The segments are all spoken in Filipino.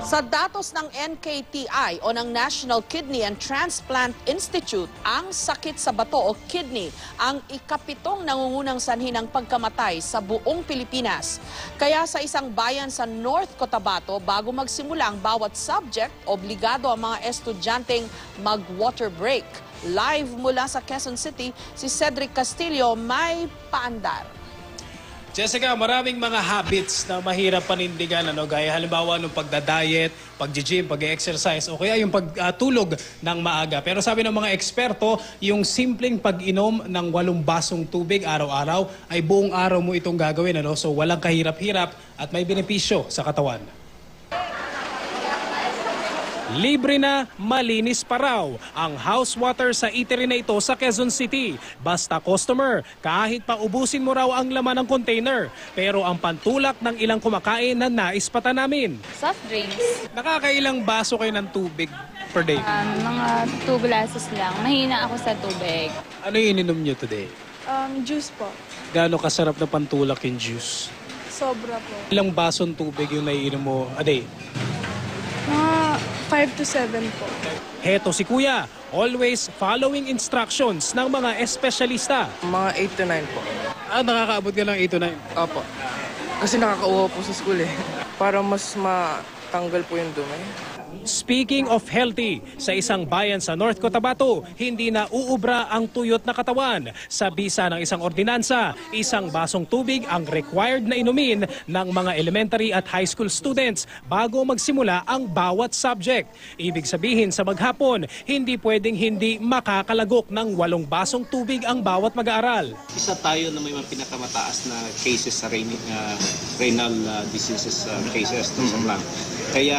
Sa datos ng NKTI o ng National Kidney and Transplant Institute, ang sakit sa bato o kidney ang ikapitong nangungunang sanhi ng pagkamatay sa buong Pilipinas. Kaya sa isang bayan sa North Cotabato, bago magsimula ang bawat subject, obligado ang mga estudyanteng mag-water break. Live mula sa Quezon City, si Cedric Castillo may paandar. Jessica, maraming mga habits na mahirap panindigan, gaya halimbawa ng pagda-diet, pag-gym, pag-exercise, o kaya yung pagtulog ng maaga. Pero sabi ng mga eksperto, yung simpleng pag-inom ng 8 basong tubig araw-araw ay buong araw mo itong gagawin. So walang kahirap-hirap at may benepisyo sa katawan. Libre na, malinis pa raw ang house water sa eatery na ito sa Quezon City. Basta customer, kahit pa ubusin mo raw ang laman ng container. Pero ang pantulak ng ilang kumakain na nais pata namin. Soft drinks. Nakakailang baso kayo ng tubig per day? Mga 2 glasses lang. Mahina ako sa tubig. Ano yung ininom nyo today? Juice po. Gaano kasarap na pantulak yung juice? Sobra po. Ilang basong tubig yung naiinom mo a day? Mga 5 to 7 po. Heto si Kuya, always following instructions ng mga espesyalista. Mga 8 to 9 po. Nakakaabot ka ng 8 to 9? Opo. Kasi nakakauwa po sa school Para mas matanggal po yung dumi. Speaking of healthy, sa isang bayan sa North Cotabato, hindi na uubra ang tuyot na katawan. Sa bisa ng isang ordinansa, 1 basong tubig ang required na inumin ng mga elementary at high school students bago magsimula ang bawat subject. Ibig sabihin sa maghapon, hindi pwedeng hindi makakalagok ng 8 basong tubig ang bawat mag-aaral. Isa tayo na may mga pinakamataas na cases sa renal diseases cases sa lung. Kaya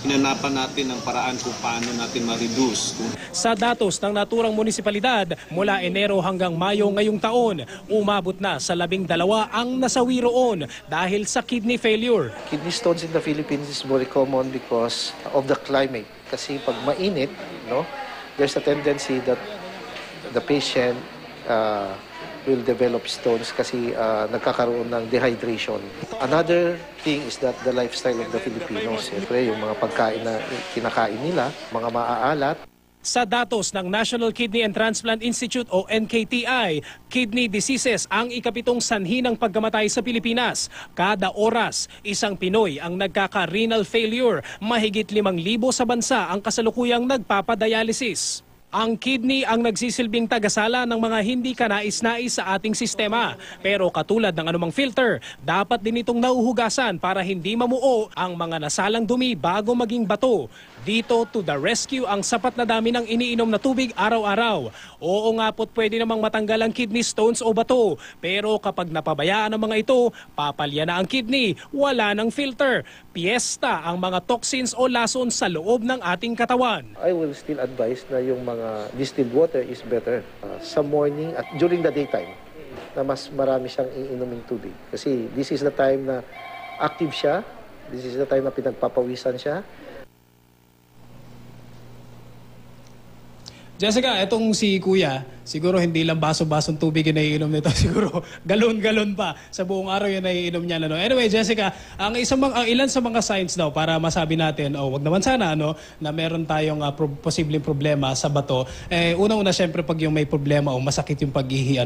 hinanapan natin ang paraan kung paano natin ma-reduce. Sa datos ng naturang munisipalidad, mula Enero hanggang Mayo ngayong taon, umabot na sa 12 ang nasawi roon dahil sa kidney failure. Kidney stones in the Philippines is very common because of the climate. Kasi pag mainit, there's a tendency that the patient will develop stones kasi nagkakaroon ng dehydration. Another thing is that the lifestyle of the Filipinos, siyempre yung mga pagkain na kinakain nila, mga maaalat. Sa datos ng National Kidney and Transplant Institute o NKTI, kidney diseases ang ikapitong sanhi ng pagkamatay sa Pilipinas. Kada oras, isang Pinoy ang nagkaka-renal failure. Mahigit 5,000 sa bansa ang kasalukuyang nagpapadialysis. Ang kidney ang nagsisilbing tagasala ng mga hindi kanais-nais sa ating sistema. Pero katulad ng anumang filter, dapat din itong nauhugasan para hindi mamuo ang mga nasalang dumi bago maging bato. Dito to the rescue ang sapat na dami ng iniinom na tubig araw-araw. Oo nga po't pwede namang matanggal ang kidney stones o bato. Pero kapag napabayaan ang mga ito, papalya na ang kidney, wala ng filter. Piesta ang mga toxins o lason sa loob ng ating katawan. I will still advise na yung mga distilled water is better sa morning at during the daytime na mas marami siyang iinuming tubig. Kasi this is the time na active siya, this is the time na pinagpapawisan siya. Jessica, etong si Kuya, siguro hindi lang baso-basong tubig yung naiinom nito. Siguro galon-galon pa sa buong araw yung naiinom niya. Anyway, Jessica, ang ilan sa mga signs daw para masabi natin, wag naman sana, na meron tayong posibleng problema sa bato. Una-una, syempre, pag yung may problema o masakit yung pag-ihi,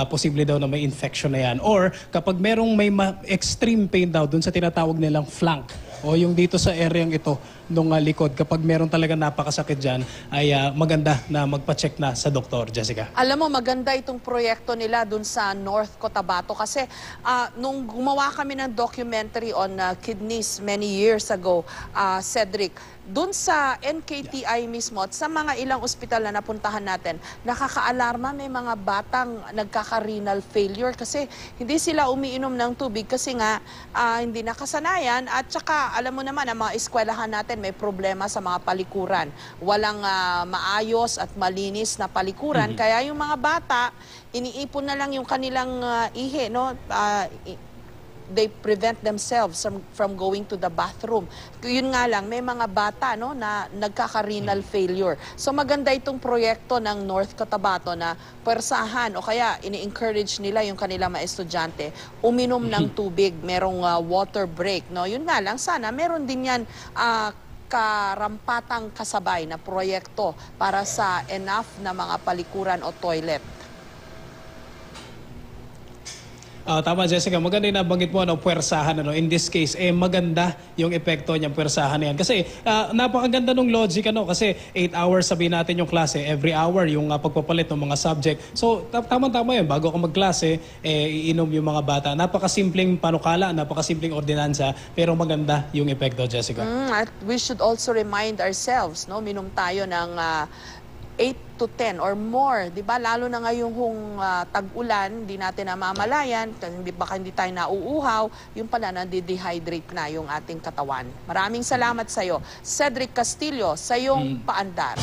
posible daw na may infection na yan. Or kapag merong may extreme pain daw dun sa tinatawag nilang flank, o yung dito sa areang ito nung likod, kapag meron talaga napakasakit dyan, ay maganda na magpa-check na sa doktor, Jessica. Alam mo, maganda itong proyekto nila dun sa North Cotabato kasi nung gumawa kami ng documentary on kidneys many years ago, Cedric, dun sa NKTI mismo at sa mga ilang ospital na napuntahan natin, nakaka-alarma, may mga batang nagkaka-renal failure kasi hindi sila umiinom ng tubig kasi nga hindi nakasanayan at saka alam mo naman, ang mga eskwelahan natin may problema sa mga palikuran. Walang maayos at malinis na palikuran. Kaya yung mga bata, iniipon na lang yung kanilang ihi, they prevent themselves from going to the bathroom. Yun nga lang, may mga bata no, na nagkaka-renal failure. So maganda itong proyekto ng North Cotabato na pwersahan o kaya ini-encourage nila yung kanilang mga estudyante uminom ng tubig, merong water break. No? Yun nga lang, sana meron din yan karampatang kasabay na proyekto para sa enough na mga palikuran o toilet. Tama, Jessica. Maganda yung nabanggit mo, puwersahan. In this case, maganda yung epekto niyang puwersahan na yan. Kasi napakaganda nung logic. Kasi 8 hours sabihin natin yung klase. Every hour yung pagpapalit ng mga subject. So, tama-tama yun. Bago ka magklase, iinom yung mga bata. Napakasimpleng panukala, napakasimpleng ordinansa. Pero maganda yung epekto, Jessica. At we should also remind ourselves, no, minom tayo ng 8 to 10 or more, 'di ba? Lalo na ngayong tag-ulan, hindi natin namamalayan, baka hindi tayo nauuhaw, yung pala nadi-dehydrate na yung ating katawan. Maraming salamat sa iyo, Cedric Castillo, sa iyong paandar.